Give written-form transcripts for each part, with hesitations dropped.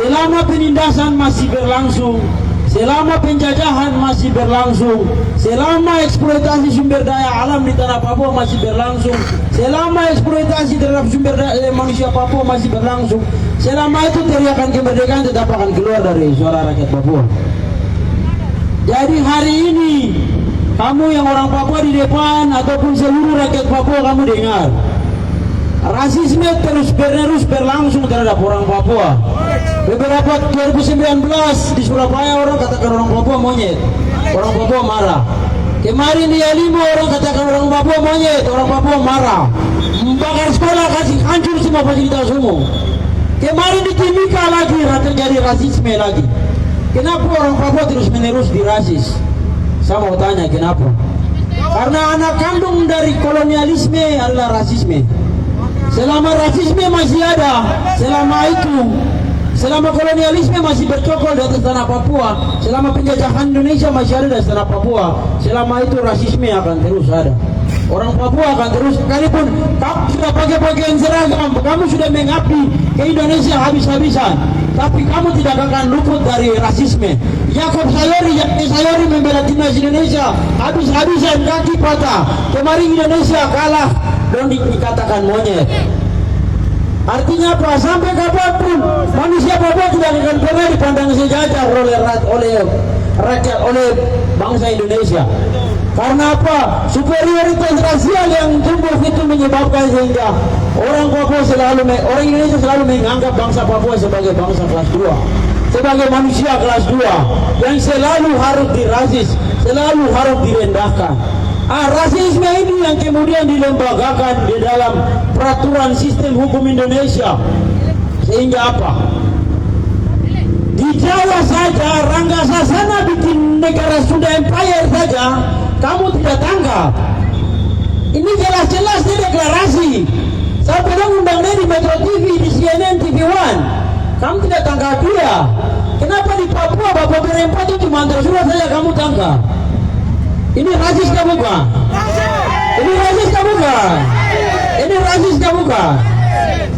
selama penindasan masih berlangsung, selama penjajahan masih berlangsung, selama eksploitasi sumber daya alam di tanah Papua masih berlangsung, selama eksploitasi terhadap sumber daya manusia Papua masih berlangsung, selama itu teriakan kemerdekaan tetap akan keluar dari suara rakyat Papua. Jadi hari ini kamu yang orang Papua di depan ataupun seluruh rakyat Papua, kamu dengar, rasisme terus menerus berlangsung terhadap orang Papua. Beberapa 2019 di Surabaya orang katakan orang Papua monyet, orang Papua marah. Kemarin di Yalimo orang katakan orang Papua monyet, orang Papua marah. Membakar sekolah, kasih hancur semua fasilitas umum. Kemarin di Timika lagi terjadi rasisme lagi. Kenapa orang Papua terus menerus dirasis? Saya mau tanya kenapa? Karena anak kandung dari kolonialisme adalah rasisme. Selama rasisme masih ada, selama kolonialisme masih bercokol di atas tanah Papua, selama penjajahan Indonesia masih ada di atas tanah Papua, selama itu rasisme akan terus ada. Orang Papua akan terus, sekalipun kamu sudah pakai pakaian seragam, kamu sudah mengabdi ke Indonesia habis-habisan, tapi kamu tidak akan luput dari rasisme. Yakob Sayori membela timnas Indonesia habis-habisan, kaki patah. Kemarin Indonesia kalah dan dikatakan monyet. Artinya apa? Sampai kapanpun manusia Papua tidak akan pernah dipandang sejajar oleh rakyat, oleh bangsa Indonesia. Karena apa? Superioritas rasial yang tumbuh itu menyebabkan sehingga orang Indonesia selalu menganggap bangsa Papua sebagai bangsa kelas 2, sebagai manusia kelas 2 yang selalu harus dirasis, selalu harus direndahkan. Rasisme ini yang kemudian dilembagakan di dalam peraturan sistem hukum Indonesia. Sehingga apa? Di Jawa saja Rangga Sasana bikin negara Sunda Empire saja kamu tidak tanggap. Ini jelas-jelas di deklarasi. Saya pernah undang dia di Metro TV, di CNN TV One. Kamu tidak tangkap dia. Kenapa di Papua Bapak berempat itu cuma surat saja kamu tangkap? Ini rasis kamu bukan? Ini rasis kamu bukan? Ini rasis kamu bukan?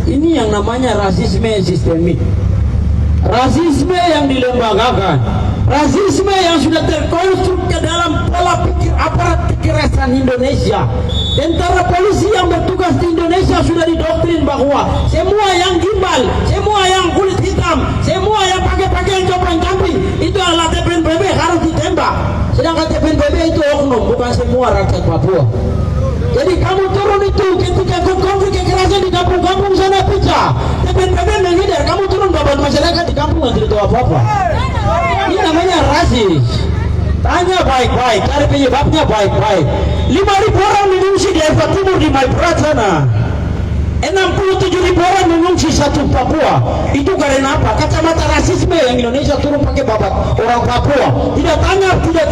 Ini yang namanya rasisme sistemik. Rasisme yang dilembagakan. Rasisme yang sudah terkonstruk ke dalam pola pikir aparat kekerasan Indonesia. Tentara polisi yang bertugas di Indonesia sudah didoktrin bahwa semua yang gimbal, semua yang kulit hitam, semua yang pakai pakaian compang-camping itu adalah TPNPB, harus ditembak. Sedangkan TPNPB itu oknum, bukan semua rakyat Papua. Jadi kamu turun itu ketika konflik kekerasan di kampung-kampung sana pecah, TPNPB menghindar, kamu turun babat masyarakat di kampung yang tidak tahu apa-apa. Ini namanya rasis. Tanya baik-baik, cari penyebabnya baik-baik. 5.000 orang mengungsi di Eifat Timur di Maiprat sana. 67.000 orang mengungsi satu Papua. Itu karena apa? Kacamata rasisme yang Indonesia turun pakai babat orang Papua. Tidak tanya, tidak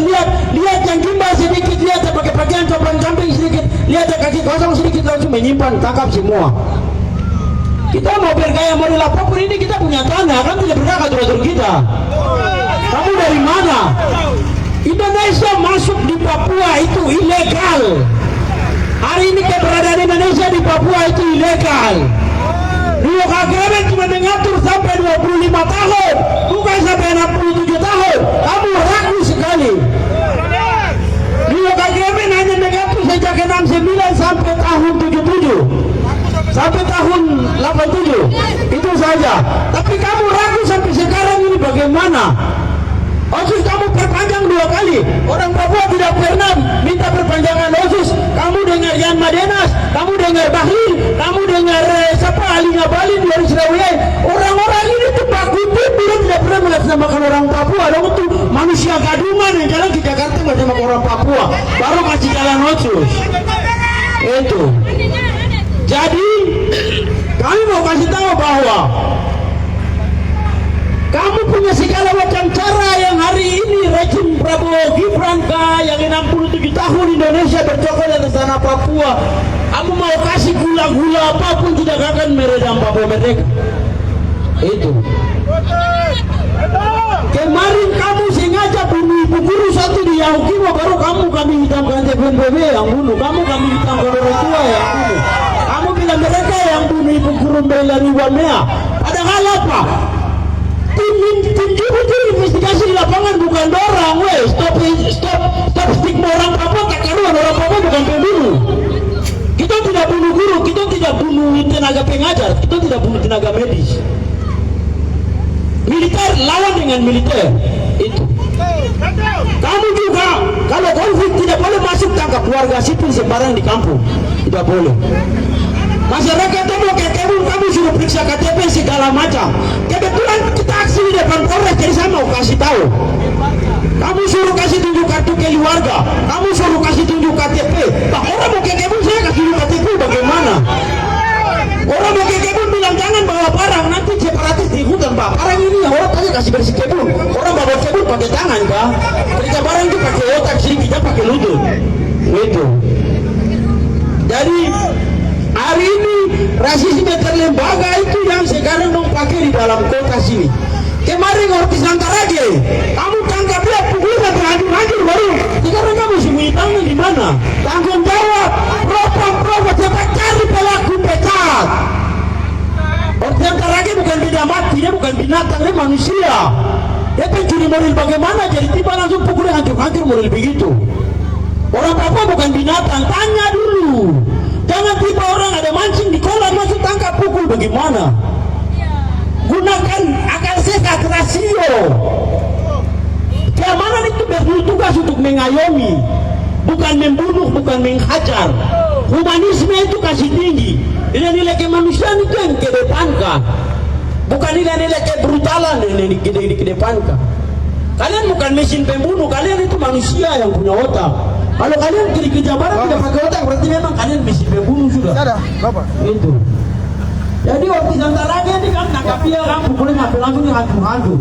lihat yang gimbal sedikit, lihat yang pakai pakaian compang-camping sedikit, lihat yang kaki kosong sedikit, langsung menyimpan, tangkap semua. Kita mau bergaya model apapun ini kita punya tanah, kan tidak berhak atur-atur kita. Kamu dari mana? Indonesia masuk di Papua itu ilegal. Hari ini keberadaan Indonesia di Papua itu ilegal. Rio Kagame cuma mengatur sampai 25 tahun, bukan sampai 67 tahun. Kamu ragu sekali. Rio Kagame hanya mengatur sejak 69 sampai tahun 77. Sampai tahun 87. Itu saja. Tapi kamu ragu sampai sekarang ini bagaimana? OSUS kamu perpanjang 2 kali. Orang Papua tidak pernah minta perpanjangan OSUS. Kamu dengar Yan Madenas, kamu dengar Bahlil, kamu dengar siapa Ali Ngabalin dari Surabaya. Orang-orang ini tuh baku dia tidak pernah mengatasnamakan orang Papua. Lalu tuh manusia gadungan yang jalan ke Jakarta bersama orang Papua. Baru kasih jalan OSUS. Itu. Jadi kami mau kasih tahu bahwa kamu punya segala macam cara yang hari ini rejim Prabowo Gibran yang 67 tahun Indonesia bercokol di atas tanah Papua. Kamu mau kasih gula-gula apapun tidak akan meredam Papua merdeka. Itu. Kemarin kamu sengaja bunuh ibu guru satu di Yahukimo, baru kami hitamkan TPNPB yang bunuh. Kami hitamkan orang tua yang bunuh. Kamu bilang mereka yang bunuh ibu guru Melani Wanmea. Padahal apa? tenaga pengajar, kita tidak bunuh tenaga medis. Militer lawan dengan militer itu. Kamu juga kalau konflik tidak boleh masuk tangkap warga sipil sembarang di kampung, tidak boleh. Masyarakat itu mau ke kebun, kamu suruh periksa KTP segala macam. Kebetulan kita aksi di depan Polres, jadi saya mau kasih tahu. Kamu suruh kasih tunjuk kartu keluarga, kamu suruh kasih tunjuk KTP. Pak, orang mau ke kebun saya kasih tunjuk KTP, bagaimana? Orang mau ke kebun bilang jangan bawa barang, nanti separatis di hutan. Pak, barang ini orang tanya kasih bersih kebun. Orang bawa kebun pakai tangan, Pak. Ketika barang itu pakai otak, sini kita pakai lutut. Itu. Jadi hari ini rasisme terlembaga itu yang sekarang dong pakai di dalam kota sini. Kemarin Ortiz Lantarage, kamu tangkap dia, pukul sampai hancur-hancur baru. Sekarang kamu sembunyi tangan di mana? Tanggung jawab, propam, cepat cari pelaku, pecat. Ortiz Lantarage bukan beda mati, dia bukan binatang, dia manusia. Dia pencuri mobil bagaimana? Jadi tiba langsung pukul hancur-hancur mobil begitu. Orang Papua bukan binatang, tanya dulu. Jangan tiba orang ada mancing di kolam masuk tangkap pukul, bagaimana? Gunakan akal sehat, rasio. Keamanan itu bertugas untuk mengayomi, bukan membunuh, bukan menghajar. Humanisme itu kasih tinggi. Nilai-nilai kemanusiaan itu yang kedepankan, bukan nilai-nilai kebrutalan yang dikedepankan. Kalian bukan mesin pembunuh, kalian itu manusia yang punya otak. Kalau kalian kerja barang tidak pakai otak, berarti memang kalian mesin pembunuh sudah. Ada, Bapak. Itu. Jadi waktu Lantarage ini kan tangkap dia, kan pukulnya ngambil langsung hancur-hancur.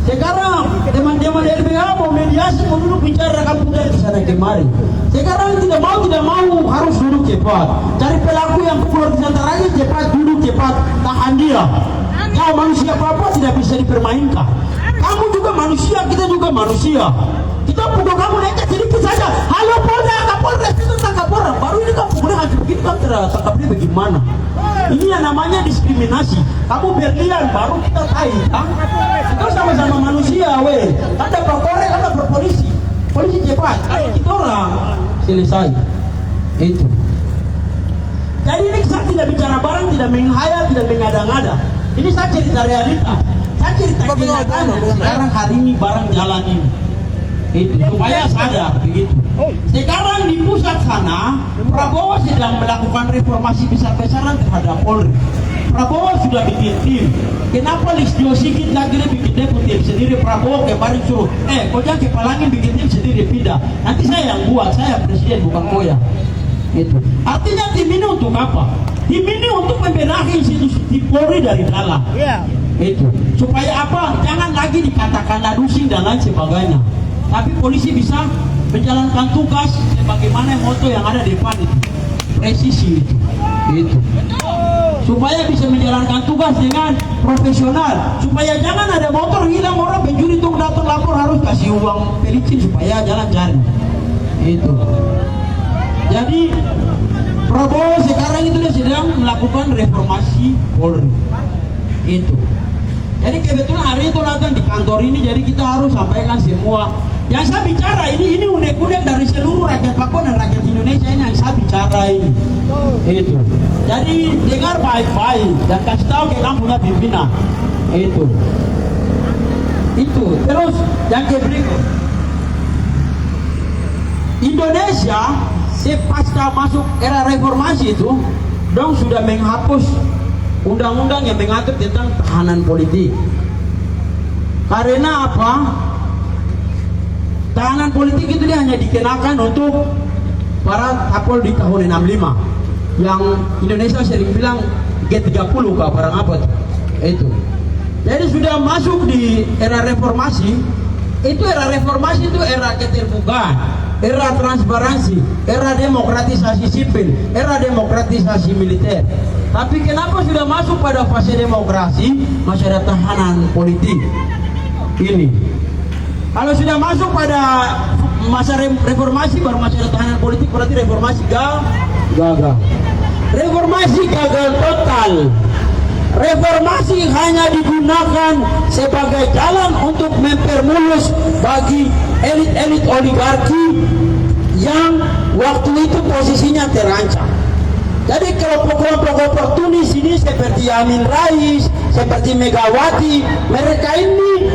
Sekarang teman-teman LBH mau mediasi, mau duduk bicara kampung dari sana kemari. Sekarang tidak mau harus duduk cepat. Cari pelaku yang pukul di Lantarage cepat, duduk cepat, tahan dia. Kau manusia Papua tidak bisa dipermainkan. Kamu juga manusia, kita juga manusia. Kita pukul kamu naik sedikit saja. Halo Polda, Kapolres itu tangkap orang. Baru ini kamu pukulnya hancur begini, kamu tangkap dia bagaimana? Ini yang namanya diskriminasi. Kamu berlian, baru kita tahu. Kita sama-sama manusia, weh. Ada Kapolres, ada berpolisi. Polisi cepat, kita orang selesai. Itu. Jadi ini saya tidak bicara barang, tidak menghayal, tidak mengada-ngada. Ini saya cerita realita. Saya cerita kenyataan. Sekarang hari ini barang jalan ini. Itu supaya sadar begitu. Sekarang di pusat sana Prabowo sedang melakukan reformasi besar-besaran terhadap Polri. Prabowo sudah bikin tim. Kenapa Listio Sigit lagi bikin deputi sendiri? Prabowo kemarin suruh kau jangan kepalangin bikin tim sendiri, pindah. Nanti saya yang buat, saya presiden bukan koya. Itu artinya tim ini untuk apa? Tim ini untuk membenahi institusi Polri dari dalam. Itu supaya apa? Jangan lagi dikatakan ladusing dan lain sebagainya. Tapi polisi bisa menjalankan tugas sebagaimana moto yang ada di depan itu, presisi itu, supaya bisa menjalankan tugas dengan profesional, supaya jangan ada motor hilang, orang pencuri itu datang lapor harus kasih uang pelicin supaya jalan cari itu. Jadi Prabowo sekarang itu dia sedang melakukan reformasi Polri itu. Jadi kebetulan hari itu datang di kantor ini, jadi kita harus sampaikan semua. Yang saya bicara ini unek-unek dari seluruh rakyat Papua dan rakyat Indonesia ini yang saya bicara ini. Itu. Jadi dengar baik-baik dan kasih tahu ke kamu punya pimpinan. Itu. Terus yang berikut. Indonesia sepasca masuk era reformasi itu, dong sudah menghapus undang-undang yang mengatur tentang tahanan politik. Karena apa? Tahanan politik itu dia hanya dikenakan untuk para tapol di tahun 65 yang Indonesia sering bilang G30 ke barang apa itu. Jadi sudah masuk di era reformasi. Itu era reformasi itu era keterbukaan, era transparansi, era demokratisasi sipil, era demokratisasi militer. Tapi kenapa sudah masuk pada fase demokrasi, masih ada tahanan politik ini? Kalau sudah masuk pada masa reformasi baru masih ada tahanan politik, berarti reformasi gagal. Reformasi gagal total. Reformasi hanya digunakan sebagai jalan untuk mempermulus bagi elit-elit oligarki yang waktu itu posisinya terancam. Jadi kelompok-kelompok oportunis ini seperti Amin Rais, seperti Megawati, mereka ini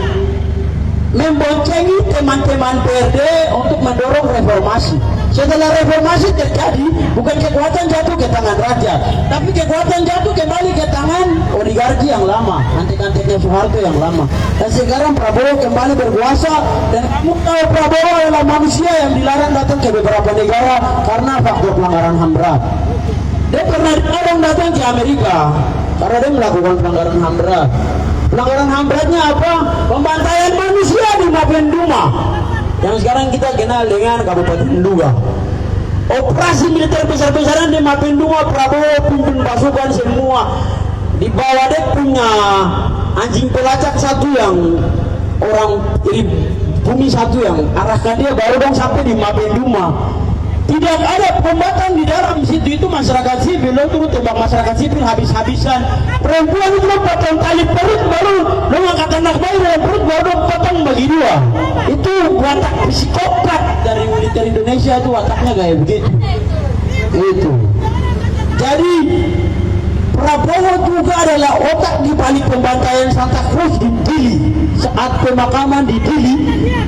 memboncengi teman-teman PRD untuk mendorong reformasi. Setelah reformasi terjadi, bukan kekuatan jatuh ke tangan rakyat, tapi kekuatan jatuh kembali ke tangan oligarki yang lama, antek-anteknya Soeharto yang lama. Dan sekarang Prabowo kembali berkuasa, dan kamu tahu Prabowo adalah manusia yang dilarang datang ke beberapa negara karena faktor pelanggaran HAM berat. Dia pernah dilarang datang ke Amerika karena dia melakukan pelanggaran HAM berat. Pelanggaran HAM beratnya apa? Pembantaian manusia di Mapenduma, yang sekarang kita kenal dengan Kabupaten Nduga. Operasi militer besar-besaran di Mapenduma, Prabowo pimpin pasukan semua. Di bawah dia punya anjing pelacak satu yang orang bumi satu yang arahkan dia baru dong sampai di Mapenduma. Tidak ada pembatan di dalam situ, itu masyarakat sipil. Lo turun tembak masyarakat sipil habis-habisan. Perempuan itu lo potong tali perut baru lo ngangkat anak bayi dalam perut baru lo potong bagi dua. Itu watak psikopat dari militer Indonesia, itu wataknya kayak begitu. Itu. Jadi Prabowo juga adalah otak di balik pembantaian Santa Cruz di Dili. Saat pemakaman di Dili,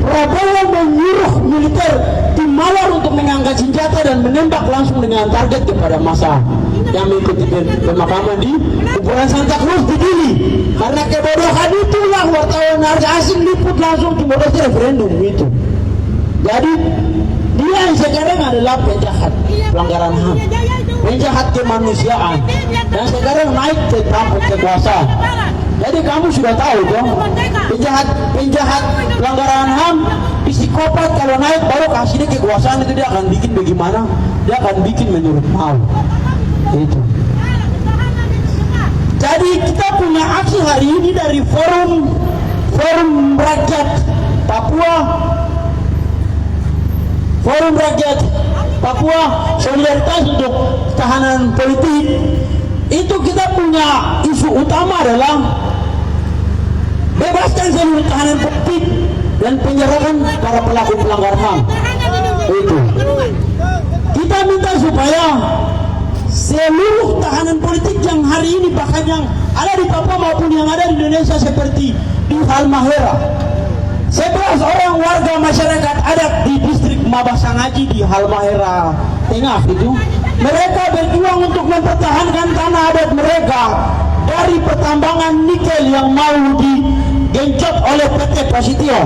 Prabowo menyuruh militer di Mawar untuk mengangkat senjata dan menembak langsung dengan target kepada massa yang mengikuti pemakaman di kuburan Santa Cruz di Dili. Karena kebodohan itulah wartawan asing liput langsung Timor-Leste referendum itu. Jadi dia yang sekarang adalah penjahat pelanggaran HAM, penjahat kemanusiaan, dan sekarang naik ke tampuk kekuasaan. Jadi kamu sudah tahu dong, penjahat pelanggaran HAM, psikopat kalau naik baru kasih dia kekuasaan, itu dia akan bikin bagaimana? Dia akan bikin menurut mau. Itu. Jadi kita punya aksi hari ini dari Forum Rakyat Papua, Forum Rakyat Papua Solidaritas untuk Tahanan Politik. Itu kita punya isu utama adalah bebaskan seluruh tahanan politik dan penjarakan para pelaku pelanggaran HAM. Itu. Kita minta supaya seluruh tahanan politik yang hari ini, bahkan yang ada di Papua maupun yang ada di Indonesia, seperti di Halmahera, 11 orang warga masyarakat adat di distrik Mabasangaji di Halmahera Tengah itu, mereka berjuang untuk mempertahankan tanah adat mereka dari pertambangan nikel yang mau digencot oleh PT Positio.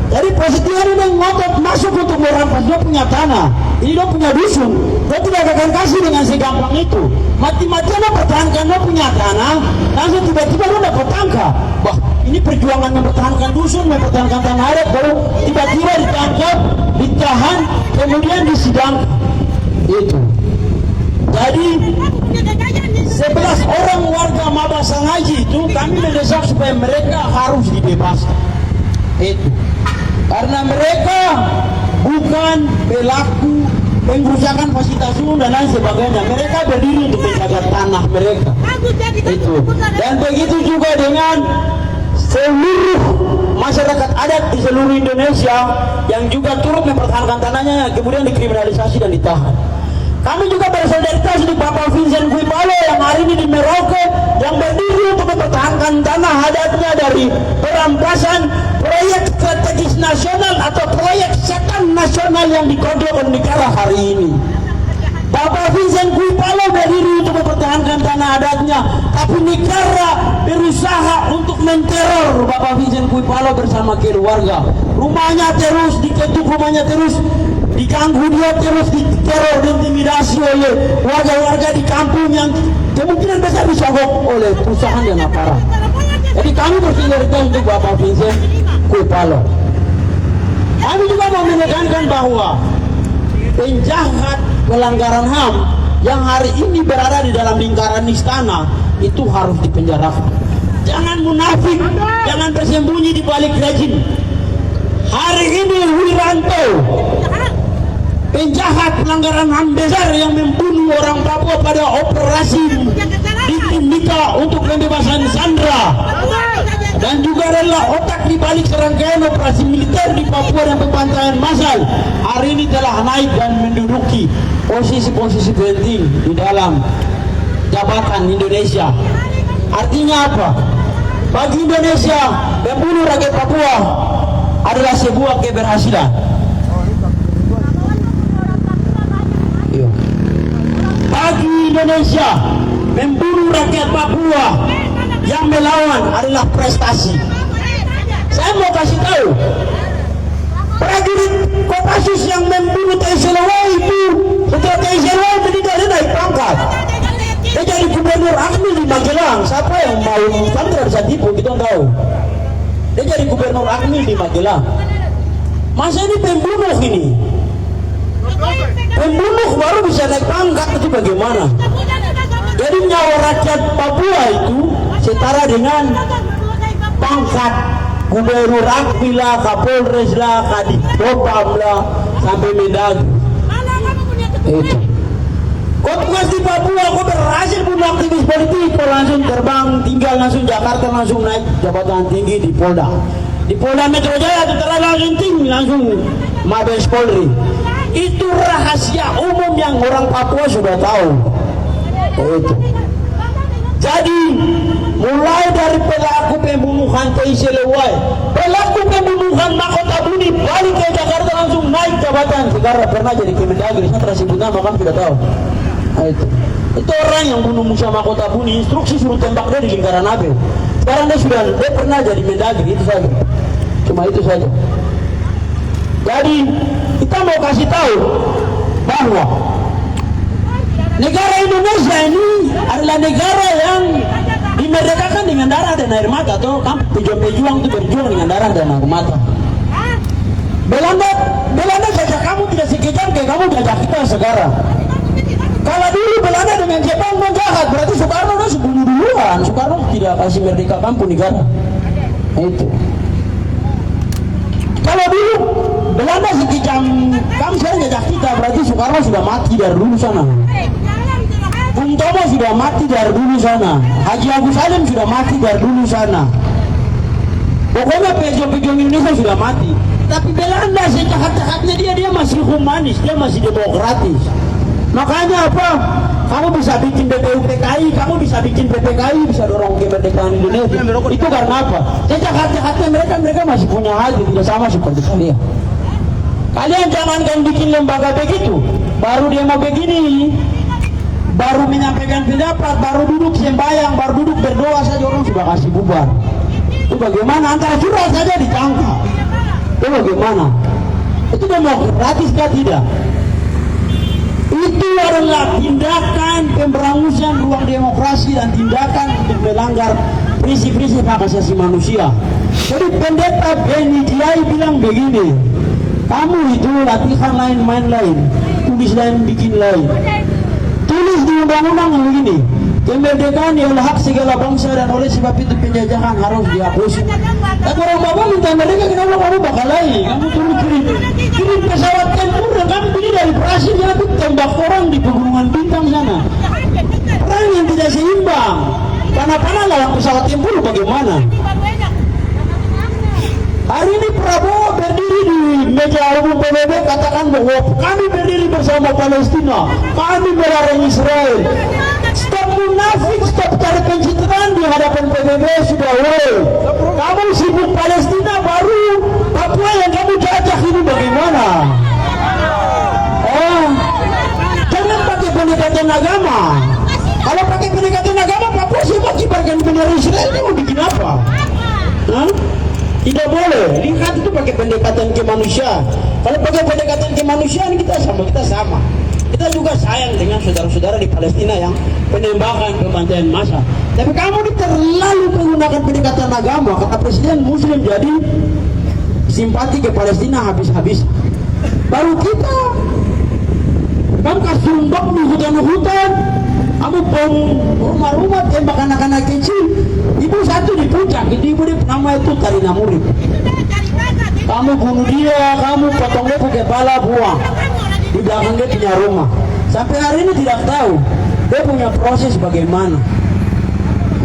Jadi Positio ini ngotot masuk untuk merampas dia punya tanah. Ini dia punya dusun, dia tidak akan kasih dengan segampang itu. Mati-matian dia pertahankan dia punya tanah, langsung tiba-tiba dia dapat tangkap. Wah, ini perjuangan mempertahankan dusun, mempertahankan tanah adat, baru tiba-tiba ditangkap, ditahan, kemudian disidang. Itu. Jadi 11 orang warga Mabasangaji itu kami mendesak supaya mereka harus dibebaskan. Itu. Karena mereka bukan pelaku pengrusakan fasilitas umum dan lain sebagainya. Mereka berdiri untuk menjaga tanah mereka. Itu. Dan begitu juga dengan seluruh masyarakat adat di seluruh Indonesia yang juga turut mempertahankan tanahnya, yang kemudian dikriminalisasi dan ditahan. Kami juga bersolidaritas untuk Bapak Vincent Kuipalo yang hari ini di Merauke, yang berdiri untuk mempertahankan tanah adatnya dari perampasan proyek strategis nasional atau proyek setan nasional yang dikontrol oleh negara hari ini. Bapak Vincent Kuipalo berdiri untuk mempertahankan tanah adatnya, tapi negara berusaha untuk menteror Bapak Vincent Kuipalo bersama keluarga. Rumahnya terus diketuk, rumahnya terus diganggu, dia terus diteror, diintimidasi oleh warga-warga di kampung yang kemungkinan besar disogok oleh perusahaan dan aparat. Jadi kami bersolidaritas untuk Bapak Vincent Kuipalo. Kami juga mau menekankan bahwa penjahat pelanggaran HAM yang hari ini berada di dalam lingkaran istana itu harus dipenjarakan. Jangan munafik, jangan bersembunyi di balik rejim. Hari ini Wiranto, penjahat pelanggaran HAM besar yang membunuh orang Papua pada operasi di Timika untuk pembebasan Sandra, dan juga adalah otak di balik serangkaian operasi militer di Papua dan pembantaian massal, hari ini telah naik dan menduduki posisi-posisi penting di dalam jabatan Indonesia. Artinya apa? Bagi Indonesia, membunuh rakyat Papua adalah sebuah keberhasilan. Bagi Indonesia, membunuh rakyat Papua yang melawan adalah prestasi. Saya mau kasih tahu, prajurit Kopassus yang membunuh TSLW itu, setelah TSLW meninggal dia naik pangkat. Dia jadi gubernur Akmil di Magelang. Siapa yang mau Sandra bisa tipu, kita tahu. Dia jadi gubernur Akmil di Magelang. Masa ini pembunuh ini? Pembunuh baru bisa naik pangkat, itu bagaimana? Jadi nyawa rakyat Papua itu setara dengan pangkat gubernur Akmil lah, Kapolres lah, Kadipropam lah, sampai Mendagri. Itu. Kau tugas di Papua, kau berhasil bunuh aktivis politik, kau langsung terbang, tinggal langsung Jakarta, langsung naik jabatan tinggi di Polda. Di Polda Metro Jaya itu langsung tinggi, langsung Mabes Polri. Itu rahasia umum yang orang Papua sudah tahu. Itu. Jadi mulai dari pelaku pembunuhan TSLW, pelaku pembunuhan Mahkota Buni balik ke Jakarta langsung naik jabatan. Sekarang pernah jadi Kemendagri, saya tersebut nama kamu tidak tahu. Nah, itu orang yang bunuh Musa Mahkota Buni, instruksi suruh tembak dia di lingkaran Abel. Sekarang dia pernah jadi Mendagri, itu saja. Cuma itu saja. Jadi kita mau kasih tahu bahwa negara Indonesia ini adalah negara yang dimerdekakan dengan darah dan air mata. Atau pejuang itu berjuang dengan darah dan air mata. Belanda jajah kamu tidak sekejam kayak kamu jajah kita sekarang. Kalau dulu Belanda dengan Jepang menjahat, berarti Soekarno udah sebelum duluan. Soekarno tidak kasih merdekakan pun negara. Itu. Kalau dulu Belanda sekejam kamu sekarang jajah kita, berarti Soekarno sudah mati dari dulu sana. Bung Tomo sudah mati dari dulu sana. Haji Agus Salim sudah mati dari dulu sana. Pokoknya pejuang-pejuang Indonesia sudah mati. Tapi Belanda sejahat-jahatnya dia masih humanis, dia masih demokratis. Makanya apa? Kamu bisa bikin BPUPKI, kamu bisa bikin PPKI, bisa dorong kemerdekaan Indonesia. Itu karena apa? Sejahat-jahatnya mereka masih punya hati, tidak sama seperti kalian. Kalian jangankan bikin lembaga begitu, baru dia mau begini, baru menyampaikan pendapat, baru duduk sembahyang, baru duduk berdoa saja orang sudah kasih bubar. Itu bagaimana? Antara curhat saja ditangkap. Itu bagaimana? Itu demokratis kah tidak? Itu adalah tindakan pemberangusan ruang demokrasi dan tindakan untuk melanggar prinsip-prinsip hak asasi manusia. Jadi pendeta Beni Diai bilang begini, kamu itu latihan lain, main lain, tulis lain, bikin lain. Tulis di undang-undang yang begini, kemerdekaan ialah hak segala bangsa dan oleh sebab itu penjajahan harus dihapus. Dan orang Papua minta mereka, kenapa kamu bakal lain? Kamu turun kirim pesawat tempur dan kamu pilih dari Brasil, tapi tembak orang di pegunungan Bintang sana. Perang yang tidak seimbang. Panah-panah lawan pesawat tempur bagaimana? Hari ini Prabowo berdiri di meja umum PBB katakan bahwa kami berdiri bersama Palestina, kami melarang Israel. Stop munafik, stop cari pencitraan di hadapan PBB sudah. Kamu sibuk Palestina, baru Papua yang kamu jajah ini bagaimana? Jangan pakai pendekatan agama. Kalau pakai pendekatan agama, Papua siapa kibarkan bendera Israel, ini mau bikin apa? Tidak boleh. Lihat itu pakai pendekatan kemanusiaan. Kalau pakai pendekatan kemanusiaan kita sama. Kita juga sayang dengan saudara-saudara di Palestina yang penembakan, pembantaian massa. Tapi kamu ini terlalu menggunakan pendekatan agama. Kata Presiden Muslim, jadi simpati ke Palestina habis-habis. Baru kita, kamu kasih umbak di hutan-hutan, kamu bom rumah-rumah, tembak anak-anak kecil. Ibu satu di puncak, ibu dia nama itu Karina Murid. Kamu bunuh dia, kamu potong dia pakai kepala, buang di belakang dia punya rumah. Sampai hari ini tidak tahu dia punya proses bagaimana.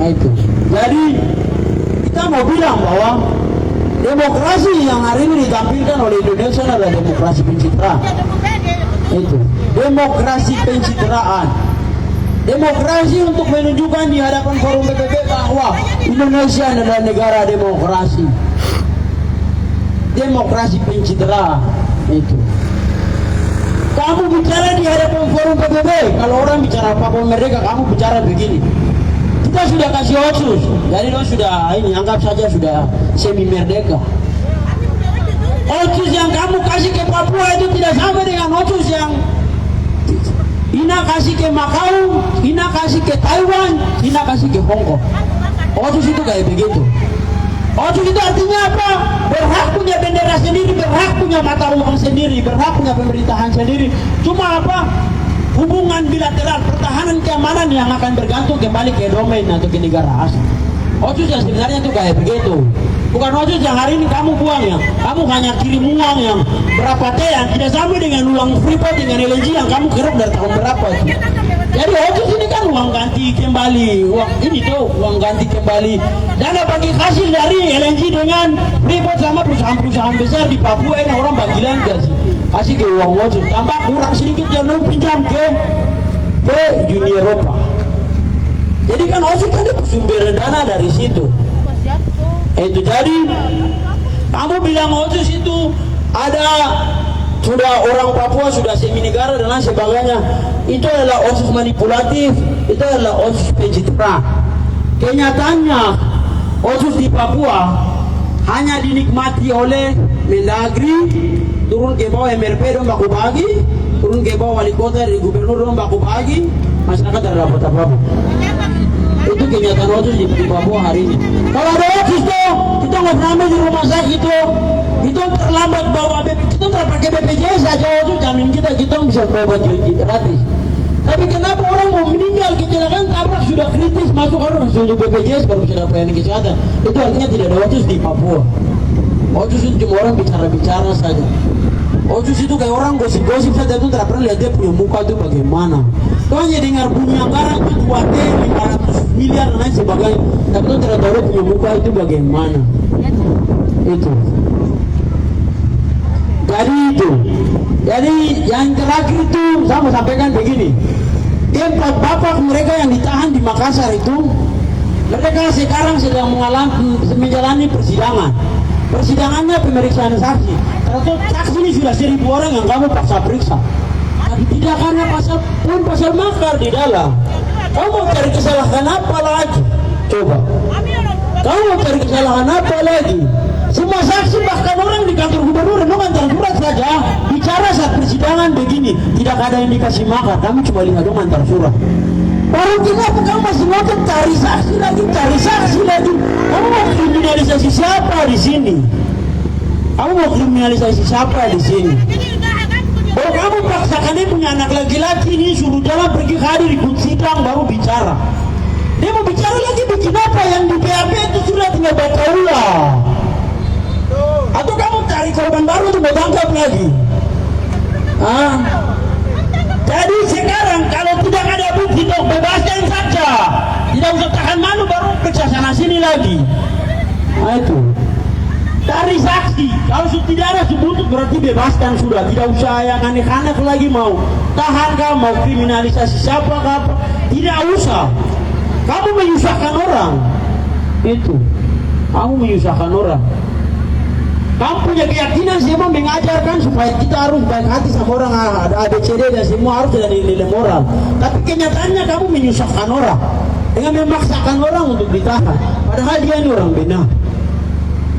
Nah itu. Jadi kita mau bilang bahwa Demokrasi yang hari ini ditampilkan oleh Indonesia adalah demokrasi pencitraan. Itu demokrasi pencitraan. Demokrasi untuk menunjukkan di hadapan forum PBB bahwa Indonesia adalah negara demokrasi. Demokrasi pencitraan itu. Kamu bicara di hadapan forum PBB, kalau orang bicara Papua Merdeka, kamu bicara begini. Kita sudah kasih otsus, jadi lo sudah ini anggap saja sudah semi merdeka. Otsus yang kamu kasih ke Papua itu tidak sama dengan otsus yang Ina kasih ke Macau, Ina kasih ke Taiwan, Ina kasih ke Hong Kong. Otsus itu kayak begitu. Otsus itu artinya apa? Berhak punya bendera sendiri, berhak punya mata uang sendiri, berhak punya pemerintahan sendiri. Cuma apa? Hubungan bilateral, pertahanan keamanan yang akan bergantung kembali ke domain atau ke negara asal. Otsus yang sebenarnya itu kayak begitu. Bukan otsus yang hari ini kamu buang ya. Kamu hanya kirim uang yang berapa T yang tidak sama dengan uang Freeport dengan LNG yang kamu kerap dari tahun berapa itu. Jadi otsus ini kan uang ganti kembali, uang ini tuh uang ganti kembali. Dana bagi hasil dari LNG dengan Freeport sama perusahaan-perusahaan besar di Papua ini orang bagian kasih ke uang otsus. Tambah kurang sedikit yang pinjam ke Uni Eropa. Jadi kan otsus kan sumber dana dari situ. Itu jadi kamu bilang otsus itu ada sudah orang Papua sudah semi negara dan lain sebagainya. Itu adalah otsus manipulatif, itu adalah otsus pencitraan. Kenyataannya otsus di Papua hanya dinikmati oleh Mendagri, turun ke bawah MRP dong baku bagi, turun ke bawah wali kota dari gubernur dong baku bagi, masyarakat tidak dapat apa-apa. Itu kenyataan otsus di Papua hari ini. Kalau ada otsus tuh, kita nggak pernah di rumah sakit itu terlambat bawa kita nggak pakai BPJS saja otsus jamin kita bisa berobat gratis. Tapi kenapa orang mau meninggal kecelakaan tabrak sudah kritis masuk orang untuk BPJS baru bisa dapat pelayanan kesehatan? Itu artinya tidak ada otsus di Papua. Otsus itu cuma orang bicara-bicara saja. Otsus itu kayak orang gosip-gosip saja, itu tidak pernah lihat dia punya muka itu bagaimana. Kau hanya dengar bunyi anggaran itu 2T 500 miliar dan lain sebagainya, tapi itu tidak tahu punya muka itu bagaimana. Itu. Jadi yang terakhir itu saya mau sampaikan begini. Empat bapak mereka yang ditahan di Makassar itu, mereka sekarang sedang menjalani persidangan. Persidangannya pemeriksaan saksi. Ternyata saksi ini sudah 1.000 orang yang kamu paksa periksa. Tapi tidak karena pasal makar di dalam. Kamu mau cari kesalahan apa lagi? Coba. Kamu mau cari kesalahan apa lagi? Semua saksi bahkan orang di kantor gubernur antar surat saja bicara saat persidangan begini, tidak ada indikasi makar. Kami cuma lihat antar surat. Baru kenapa kamu masih mau cari saksi lagi? Kamu mau kriminalisasi siapa di sini? Oh, kamu paksakan dia punya anak laki-laki ini suruh jalan pergi hadir ikut sidang baru bicara. Dia mau bicara lagi bikin apa yang di BAP itu sudah tinggal baca ulang. Atau kamu cari korban baru untuk bertangkap lagi? Jadi sekarang kalau tidak ada bukti dong bebaskan saja. Tidak usah tahan malu baru periksa sana sini lagi. Itu. Cari saksi. Kalau tidak ada sebut berarti bebaskan sudah. Tidak usah yang aneh-aneh lagi mau tahan kah, mau kriminalisasi siapa kah? Tidak usah. Kamu menyusahkan orang. Itu. Kamu menyusahkan orang. Kamu punya keyakinan semua mengajarkan supaya kita harus baik hati sama orang, ada ABCD dan semua harus ada nilai moral. Tapi kenyataannya kamu menyusahkan orang dengan memaksakan orang untuk ditahan. Padahal dia ini orang benar.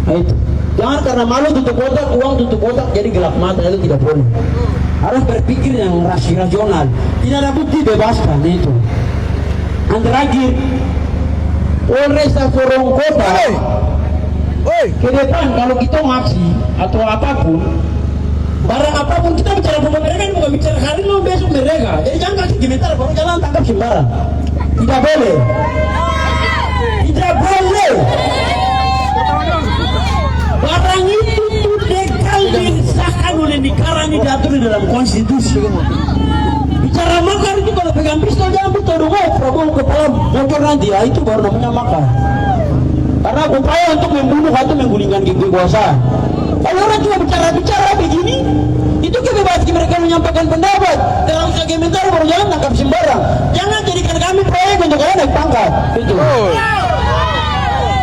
Nah, itu. Jangan karena malu tutup otak, uang tutup otak jadi gelap mata, itu tidak boleh. Harus berpikir yang rasional. Tidak ada bukti bebaskan itu. Yang terakhir, Polresta Sorong Kota. Ke depan kalau kita ngaksi atau apapun, barang apapun kita bicara pemerintah bukan bicara hari ini besok mereka. Jadi jangan kasih komentar baru jalan tangkap sembarang. Tidak boleh. Barang itu legal disahkan oleh negara ini diatur di dalam konstitusi. Bicara makar itu kalau pegang pistol jangan betul dong. Prabowo kepala bocor nanti, itu baru namanya makar. Karena upaya untuk membunuh atau menggulingkan kekuasaan. Kalau orang cuma bicara-bicara begini, itu kebebasan mereka menyampaikan pendapat. Dalam komentar baru jangan tangkap sembarang. Jangan jadikan kami proyek untuk kalian naik pangkat. Itu.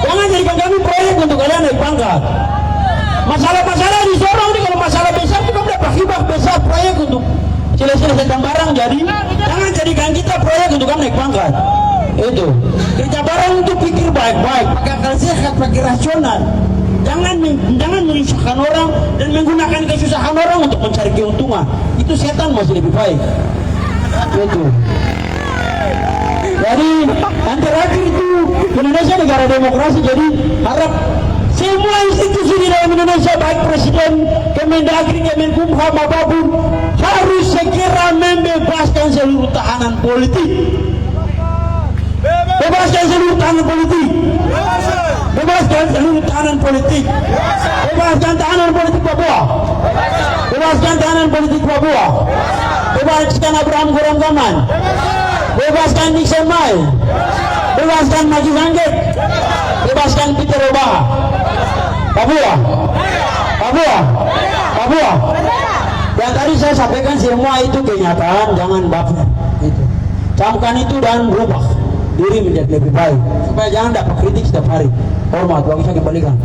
Jangan jadikan kami proyek untuk kalian naik pangkat. Masalah-masalah di Sorong ini kalau masalah besar kita dapat hibah besar proyek untuk selesai barang. Jadi jangan jadikan kita proyek untuk kami naik pangkat. Itu kerja barang untuk pikir baik-baik, pakai akal sehat, pakai rasional. Jangan menyusahkan orang dan menggunakan kesusahan orang untuk mencari keuntungan. Itu setan masih lebih baik. Itu. Jadi yang terakhir itu Indonesia negara demokrasi, jadi harap semua institusi di dalam Indonesia baik presiden, Kemendagri, Kemenkumham apapun harus segera membebaskan seluruh tahanan politik. Bebaskan seluruh tahanan politik. Bebaskan seluruh tahanan politik. Bebaskan tahanan politik Papua. Bebaskan tahanan politik Papua. Bebaskan Abraham Goram Gaman. Bebaskan Nixon Mai. Bebaskan Maki Sangget. Bebaskan Peter Obaha. Papua. Papua. Papua. Yang tadi saya sampaikan semua itu kenyataan, jangan baper. Itu. Camkan itu dan berubah diri menjadi lebih baik supaya jangan dapat kritik setiap hari. Hormat, bagi saya kembalikan.